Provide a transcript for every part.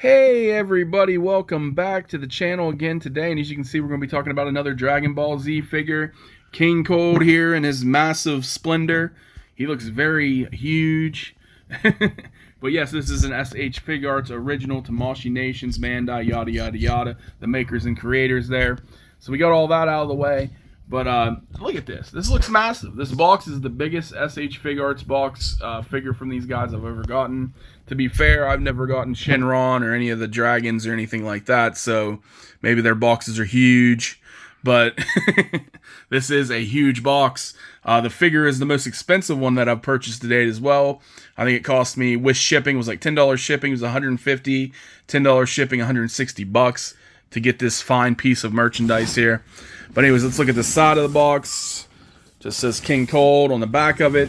Hey everybody, welcome back to the channel again today, and as you can see we're going to be talking about another Dragon Ball Z figure. King Cold here in his massive splendor. He looks very huge. But yes, this is an SH Figuarts original Tamashii Nations, Bandai, yada yada yada, the makers and creators there. So we got all that out of the way. But look at this. This looks massive. This box is the biggest SH Figuarts box figure from these guys I've ever gotten. To be fair, I've never gotten Shenron or any of the dragons or anything like that, so maybe their boxes are huge. But this is a huge box. The figure is the most expensive one that I've purchased to date as well. I think it cost me, with shipping, it was like $10 shipping. It was $150, $10 shipping, $160 to get this fine piece of merchandise here. But anyways, let's look at the side of the box. Just says King Cold on the back of it,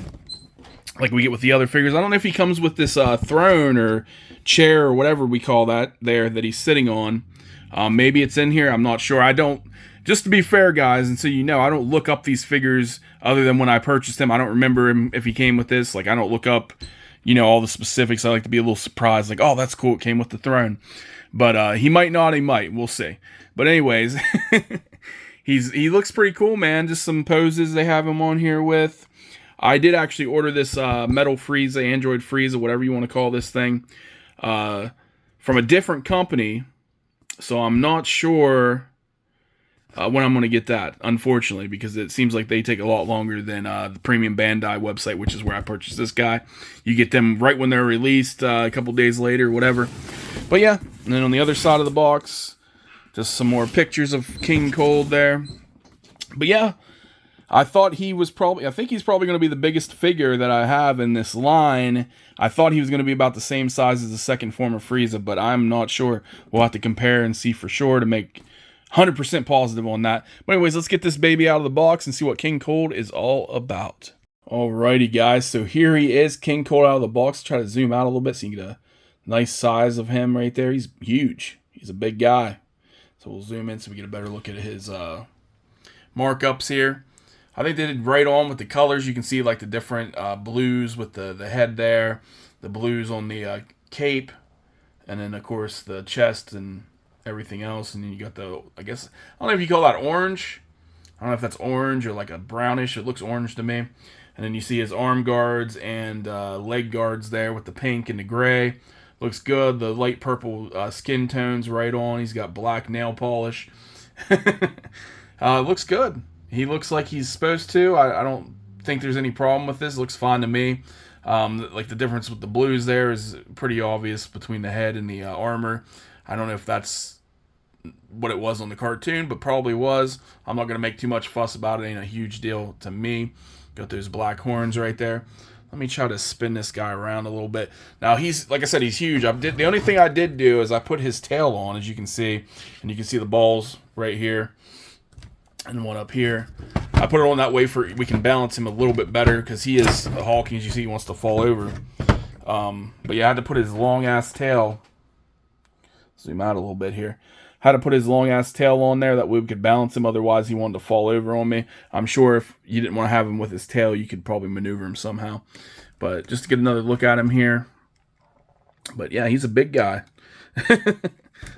like we get with the other figures. I don't know if he comes with this throne or chair or whatever we call that there that he's sitting on. Maybe it's in here. I'm not sure. I don't, just to be fair, guys, and so you know, I don't look up these figures other than when I purchased them. I don't remember him if he came with this. Like, I don't look up, you know, all the specifics. I like to be a little surprised. Like, oh, that's cool. It came with the throne. But he might not. He might. We'll see. But anyways, he looks pretty cool, man. Just some poses they have him on here with. I did actually order this Metal Frieza, Android Frieza, whatever you want to call this thing, from a different company. So I'm not sure when I'm going to get that, unfortunately, because it seems like they take a lot longer than the Premium Bandai website, which is where I purchased this guy. You get them right when they're released, a couple days later, whatever. But yeah, and then on the other side of the box, just some more pictures of King Cold there. But yeah, I thought he was probably, I think he's probably going to be the biggest figure that I have in this line. I thought he was going to be about the same size as the second form of Frieza, but I'm not sure. We'll have to compare and see for sure to make 100% positive on that. But anyways, let's get this baby out of the box and see what King Cold is all about. Alrighty, guys. So here he is, King Cold out of the box. Try to zoom out a little bit so you can get a nice size of him right there. He's huge. He's a big guy. So we'll zoom in so we get a better look at his markups here. I think they did right on with the colors. You can see like the different blues with the head there, the blues on the cape, and then of course the chest and everything else. And then you got the, I guess, I don't know if you call that orange. I don't know if that's orange or like a brownish. It looks orange to me. And then you see his arm guards and leg guards there with the pink and the gray. Looks good. The light purple skin tones right on. He's got black nail polish. Looks good. He looks like he's supposed to. I don't think there's any problem with this. It looks fine to me. Like the difference with the blues there is pretty obvious between the head and the armor. I don't know if that's what it was on the cartoon, but probably was. I'm not going to make too much fuss about it. It ain't a huge deal to me. Got those black horns right there. Let me try to spin this guy around a little bit. Now, he's, like I said, he's huge. The only thing I did do is I put his tail on, as you can see. And you can see the balls right here. And one up here. I put it on that way for we can balance him a little bit better, because he is a Hulk, and as you see, he wants to fall over. But yeah, I had to put his long-ass tail. Zoom out a little bit here. Had to put his long-ass tail on there, that way we could balance him, otherwise he wanted to fall over on me. I'm sure if you didn't want to have him with his tail, you could probably maneuver him somehow. But just to get another look at him here. But yeah, he's a big guy.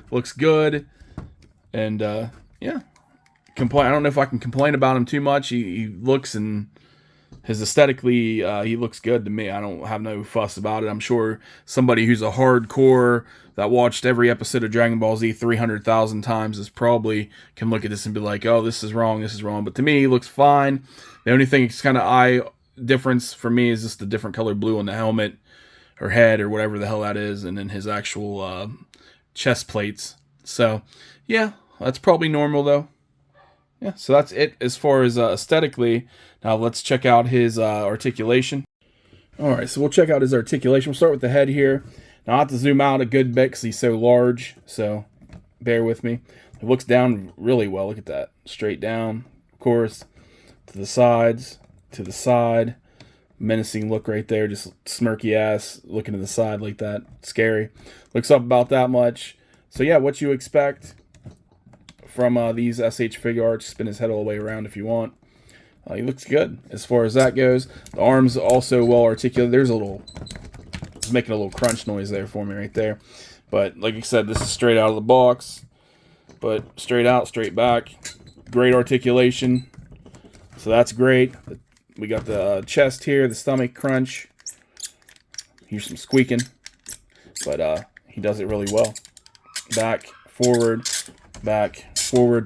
Looks good. And yeah. I don't know if I can complain about him too much. He looks, and his aesthetically, he looks good to me. I don't have no fuss about it. I'm sure somebody who's a hardcore that watched every episode of Dragon Ball Z 300,000 times is probably can look at this and be like, oh, this is wrong, this is wrong. But to me, he looks fine. The only thing that's kind of eye difference for me is just the different color blue on the helmet or head or whatever the hell that is, and then his actual chest plates. So yeah, that's probably normal though. Yeah, so that's it as far as aesthetically. Now let's check out his articulation. Alright, so we'll check out his articulation. We'll start with the head here. Now I have to zoom out a good bit because he's so large, so bear with me. It looks down really well. Look at that. Straight down, of course, to the sides, to the side. Menacing look right there, just smirky ass looking to the side like that. Scary. Looks up about that much. So yeah, what you expect from these SH Figuarts. Spin his head all the way around if you want. He looks good as far as that goes. The arms also well articulated. There's a little, it's making a little crunch noise there for me right there. But like I said, this is straight out of the box. But straight out, straight back. Great articulation. So that's great. We got the chest here, the stomach crunch. Here's some squeaking. But he does it really well. Back, forward,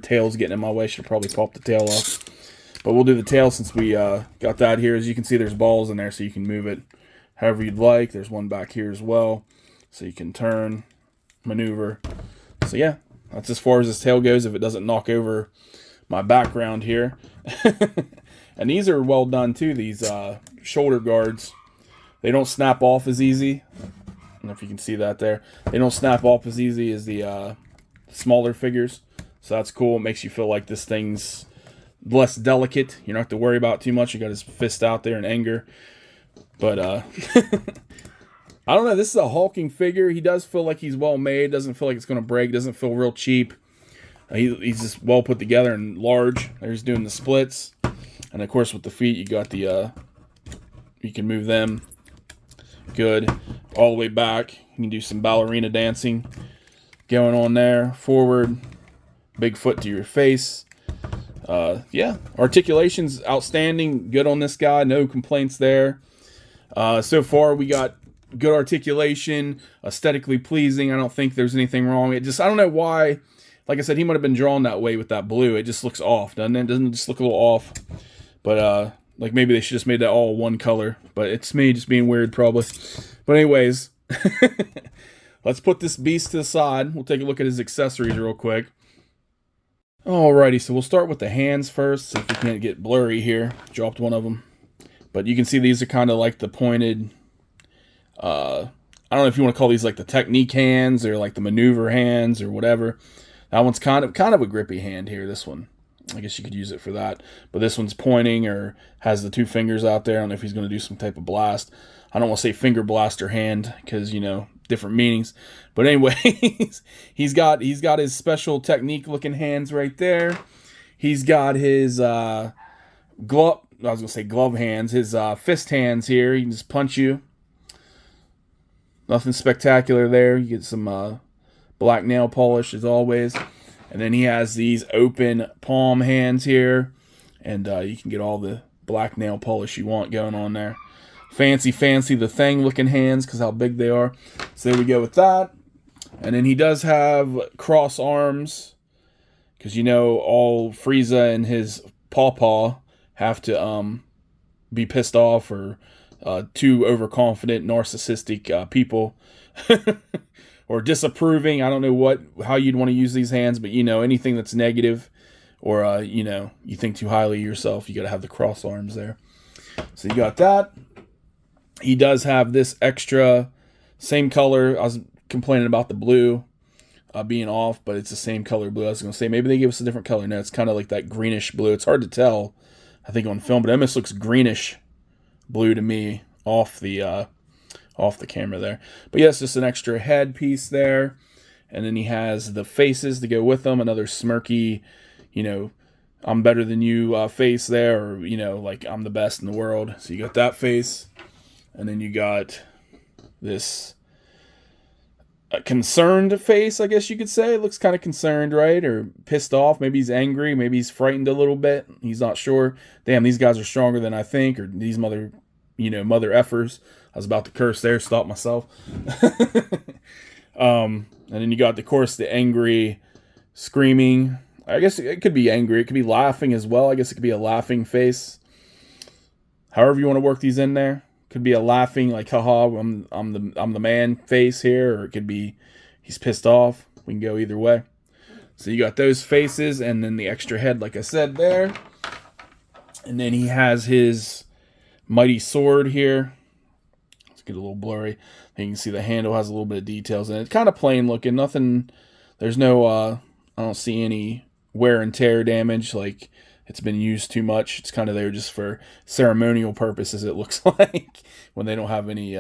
tail's getting in my way. Should probably pop the tail off. But we'll do the tail since we got that here. As you can see, there's balls in there, so you can move it however you'd like. There's one back here as well, so you can turn, maneuver. So yeah, that's as far as this tail goes if it doesn't knock over my background here. And these are well done too, these shoulder guards. They don't snap off as easy. I don't know if you can see that there. They don't snap off as easy as the smaller figures. So that's cool. It makes you feel like this thing's less delicate. You don't have to worry about too much. You got his fist out there in anger. But I don't know. This is a hulking figure. He does feel like he's well made. Doesn't feel like it's going to break. Doesn't feel real cheap. He's just well put together and large. There's doing the splits. And of course with the feet, you got the you can move them. Good. All the way back. You can do some ballerina dancing going on there. Forward. Big foot to your face. Yeah, articulation's outstanding. Good on this guy. No complaints there. So far, we got good articulation, aesthetically pleasing. I don't think there's anything wrong. I don't know why. Like I said, he might have been drawn that way with that blue. It just looks off, doesn't it? Doesn't it just look a little off? But like maybe they should just made that all one color. But it's me just being weird, probably. But anyways, let's put this beast to the side. We'll take a look at his accessories real quick. Alrighty, so we'll start with the hands first, so if we can't get blurry here. Dropped one of them. But you can see these are kind of like the pointed, I don't know if you want to call these like the technique hands or like the maneuver hands or whatever. That one's kind of a grippy hand here, this one. I guess you could use it for that. But this one's pointing or has the two fingers out there. I don't know if he's going to do some type of blast. I don't want to say finger blaster hand because, you know, different meanings. But anyways, he's got his special technique looking hands right there. He's got his glove hands, his fist hands here. He can just punch you. Nothing spectacular there. You get some black nail polish as always. And then he has these open palm hands here. And you can get all the black nail polish you want going on there. Fancy the thing looking hands because how big they are. So there we go with that. And then he does have cross arms because, you know, all Frieza and his pawpaw have to be pissed off or too overconfident, narcissistic people or disapproving. I don't know how you'd want to use these hands, but, you know, anything that's negative or, you know, you think too highly of yourself, you got to have the cross arms there. So you got that. He does have this extra same color. I was complaining about the blue being off, but it's the same color blue. I was going to say maybe they give us a different color. No, it's kind of like that greenish blue. It's hard to tell, I think, on film, but it almost looks greenish blue to me off the camera there. But yes, just an extra head piece there. And then he has the faces to go with them. Another smirky, you know, I'm better than you face there, or, you know, like I'm the best in the world. So you got that face. And then you got this concerned face, I guess you could say. It looks kind of concerned, right? Or pissed off. Maybe he's angry. Maybe he's frightened a little bit. He's not sure. Damn, these guys are stronger than I think. Or these mother effers. I was about to curse there. Stop myself. And then you got, of course, the angry screaming. I guess it could be angry. It could be laughing as well. I guess it could be a laughing face. However you want to work these in there. Could be a laughing, like, haha, I'm the man face here, or it could be he's pissed off. We can go either way. So you got those faces, and then the extra head, like I said there. And then he has his mighty sword here. Let's get a little blurry. You can see the handle has a little bit of details in it. It's kind of plain looking. Nothing. There's no. I don't see any wear and tear damage. Like, it's been used too much. It's kind of there just for ceremonial purposes, it looks like, when they don't have any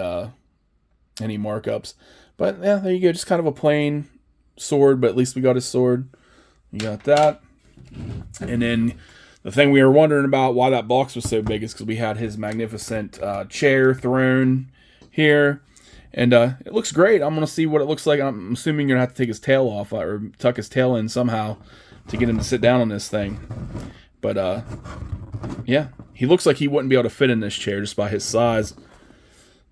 markups. But yeah, there you go. Just kind of a plain sword, but at least we got his sword. You got that. And then the thing we were wondering about why that box was so big is because we had his magnificent chair throne here. And it looks great. I'm going to see what it looks like. I'm assuming you're going to have to take his tail off or tuck his tail in somehow to get him to sit down on this thing. But, yeah, he looks like he wouldn't be able to fit in this chair just by his size.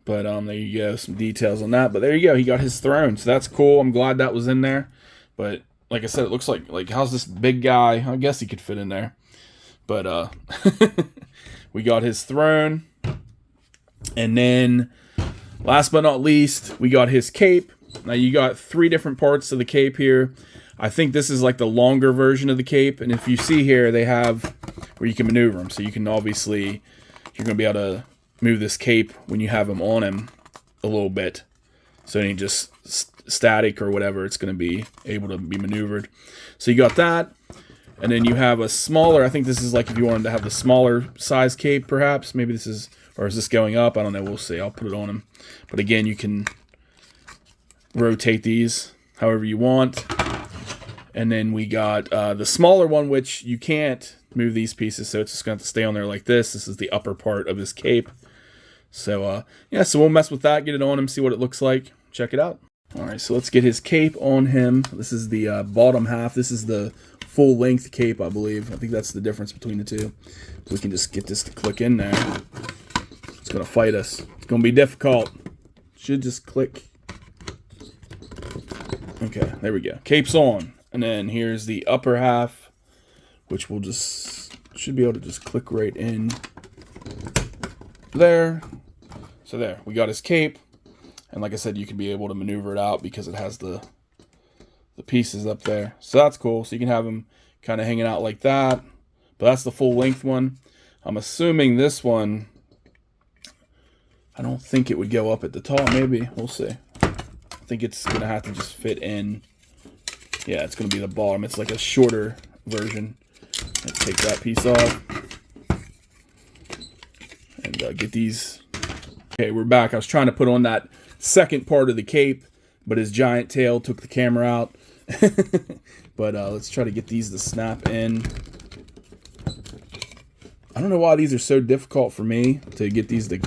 But there you go, some details on that. But there you go, he got his throne, so that's cool. I'm glad that was in there. But like I said, it looks like how's this big guy? I guess he could fit in there. But we got his throne. And then, last but not least, we got his cape. Now you got 3 different parts of the cape here. I think this is like the longer version of the cape. And if you see here, they have where you can maneuver them. So you can obviously, you're going to be able to move this cape when you have him on him a little bit. So it ain't just static or whatever. It's going to be able to be maneuvered. So you got that. And then you have a smaller, I think this is like if you wanted to have the smaller size cape perhaps. Maybe this is, or is this going up? I don't know. We'll see. I'll put it on him. But again, you can rotate these however you want. And then we got the smaller one, which you can't move these pieces. So it's just going to have to stay on there like this. This is the upper part of his cape. So, yeah, so we'll mess with that, get it on him, see what it looks like. Check it out. All right, so let's get his cape on him. This is the bottom half. This is the full-length cape, I believe. I think that's the difference between the two. We can just get this to click in there. It's going to fight us. It's going to be difficult. Should just click. Okay, there we go. Cape's on. And then here's the upper half, which we'll just, should be able to just click right in there. So there, we got his cape. And like I said, you can be able to maneuver it out because it has the pieces up there. So that's cool. So you can have him kind of hanging out like that. But that's the full length one. I'm assuming this one, I don't think it would go up at the top. Maybe. We'll see. I think it's going to have to just fit in. Yeah, it's going to be the bottom. It's like a shorter version. Let's take that piece off. And get these. Okay, we're back. I was trying to put on that second part of the cape, but his giant tail took the camera out. But let's try to get these to snap in. I don't know why these are so difficult for me to get these to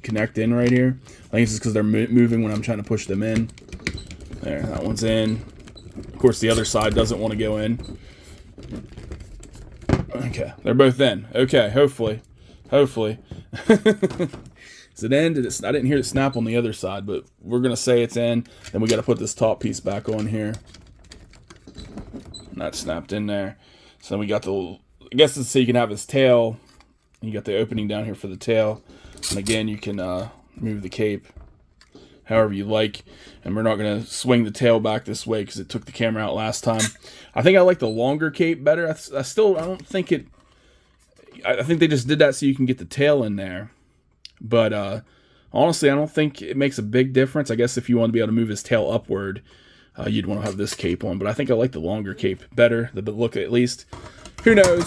connect in right here. I think it's just because they're moving when I'm trying to push them in. There, that one's in. Of course, the other side doesn't want to go in. Okay, they're both in. Okay, hopefully. Hopefully. Is it in? I didn't hear it snap on the other side, but we're going to say it's in. Then we got to put this top piece back on here. And that's snapped in there. So then we got the, I guess it's so you can have his tail. You got the opening down here for the tail. And again, you can move the cape however you like. And we're not going to swing the tail back this way because it took the camera out last time. I think I like the longer cape better. I don't think it, I think they just did that so you can get the tail in there. But honestly, I don't think it makes a big difference. I guess if you want to be able to move his tail upward, you'd want to have this cape on. But I think I like the longer cape better, the look at least. Who knows?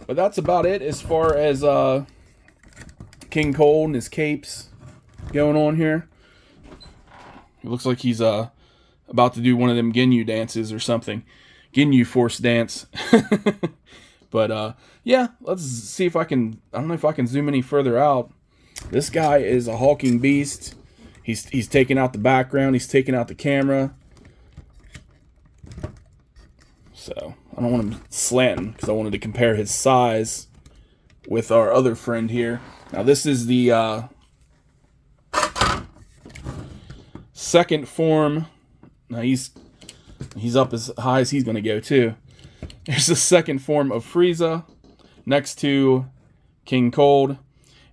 But that's about it as far as King Cold and his capes going on here. It looks like he's about to do one of them Ginyu dances or something. Ginyu Force dance. But yeah, let's see if I can, I don't know if I can zoom any further out. This guy is a hulking beast. He's taking out the background. He's taking out the camera. So I don't want him slanting because I wanted to compare his size with our other friend here. Now this is the second form. Now he's up as high as he's going to go too. There's the second form of Frieza next to King Cold.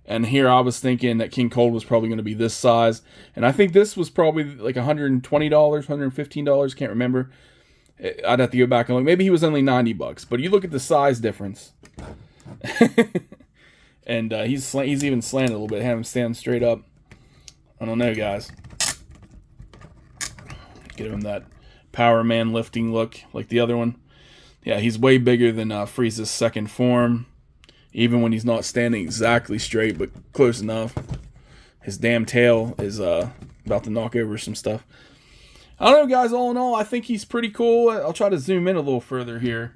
And here I was thinking that King Cold was probably going to be this size. And I think this was probably like $120, $115. Can't remember. I'd have to go back and look. Maybe he was only $90. But you look at the size difference. And he's even slanted a little bit. Have him stand straight up. I don't know, guys. Give him that Power Man lifting look like the other one. Yeah, he's way bigger than Frieza's second form. Even when he's not standing exactly straight, but close enough. His damn tail is about to knock over some stuff. I don't know, guys. All in all, I think he's pretty cool. I'll try to zoom in a little further here.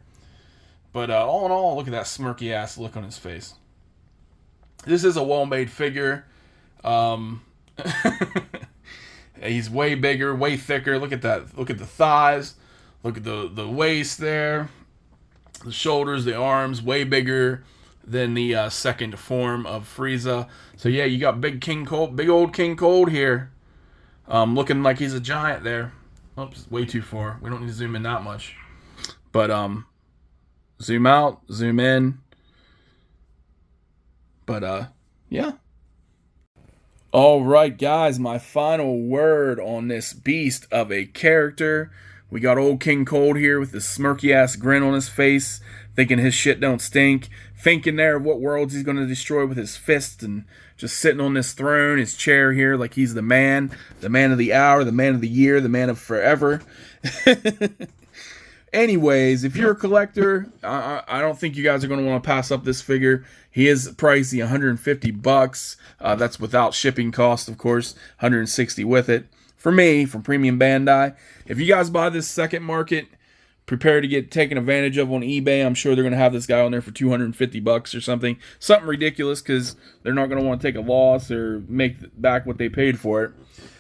But all in all, look at that smirky ass look on his face. This is a well-made figure. He's way bigger, way thicker. Look at that. Look at the thighs. Look at the waist there. The shoulders, the arms, way bigger than the second form of Frieza. So yeah, you got big King Cold, big old King Cold here. Looking like he's a giant there. Oops, way too far. We don't need to zoom in that much. But zoom out, zoom in. But yeah. All right, guys, my final word on this beast of a character. We got old King Cold here with this smirky ass grin on his face, thinking his shit don't stink, thinking there of what worlds he's going to destroy with his fists, and just sitting on this throne, his chair here, like he's the man of the hour, the man of the year, the man of forever. Anyways, if you're a collector, I don't think you guys are going to want to pass up this figure. He is pricey, $150. That's without shipping cost, of course, $160 with it. For me, from Premium Bandai, if you guys buy this second market, prepare to get taken advantage of on eBay. I'm sure they're going to have this guy on there for $250 or something. Something ridiculous, because they're not going to want to take a loss or make back what they paid for it.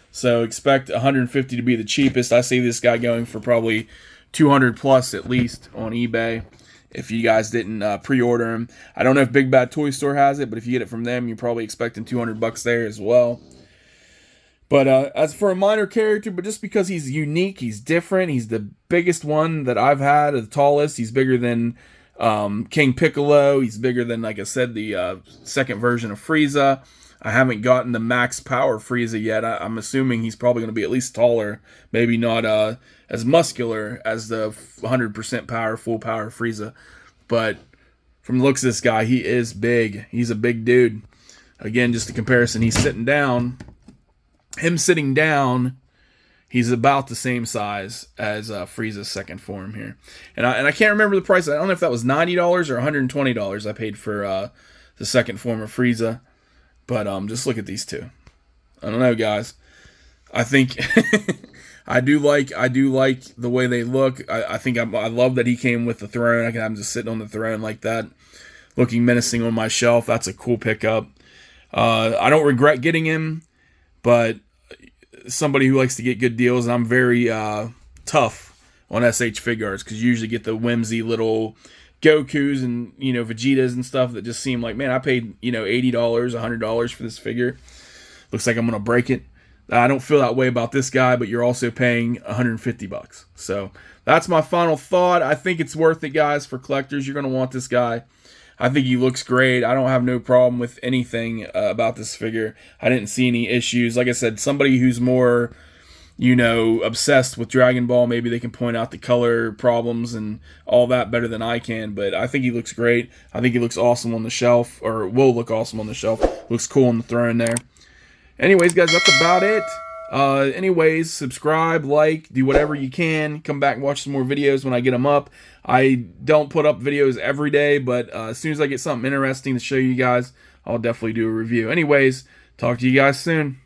So expect $150 to be the cheapest. I see this guy going for probably $200 plus at least on eBay if you guys didn't pre-order him. I don't know if Big Bad Toy Store has it, but if you get it from them, you're probably expecting $200 there as well. But as for a minor character, but just because he's unique, he's different, he's the biggest one that I've had, the tallest. He's bigger than King Piccolo. He's bigger than, like I said, the second version of Frieza. I haven't gotten the max power Frieza yet. I'm assuming he's probably going to be at least taller, maybe not as muscular as the 100% power, full power Frieza. But from the looks of this guy, he is big. He's a big dude. Again, just a comparison, he's sitting down. Him sitting down, he's about the same size as Frieza's second form here. And I can't remember the price. I don't know if that was $90 or $120 I paid for the second form of Frieza. But just look at these two. I don't know, guys. I think I do like the way they look. I think I love that he came with the throne. I can have him just sitting on the throne like that, looking menacing on my shelf. That's a cool pickup. I don't regret getting him, but somebody who likes to get good deals, and I'm very tough on SH figuarts, because you usually get the whimsy little Gokus and Vegetas and stuff that just seem like, man, I paid $80, $100 for this figure. Looks like I'm gonna break it. I don't feel that way about this guy, but you're also paying $150. So that's my final thought. I think it's worth it, guys, for collectors. You're gonna want this guy. I think he looks great. I don't have no problem with anything about this figure. I didn't see any issues. Like I said, somebody who's more, obsessed with Dragon Ball, maybe they can point out the color problems and all that better than I can. But I think he looks great. I think he looks awesome on the shelf, or will look awesome on the shelf. Looks cool on the throne there. Anyways, guys, that's about it. Anyways, subscribe, like, do whatever you can. Come back and watch some more videos when I get them up. I don't put up videos every day, but as soon as I get something interesting to show you guys, I'll definitely do a review. Anyways, talk to you guys soon.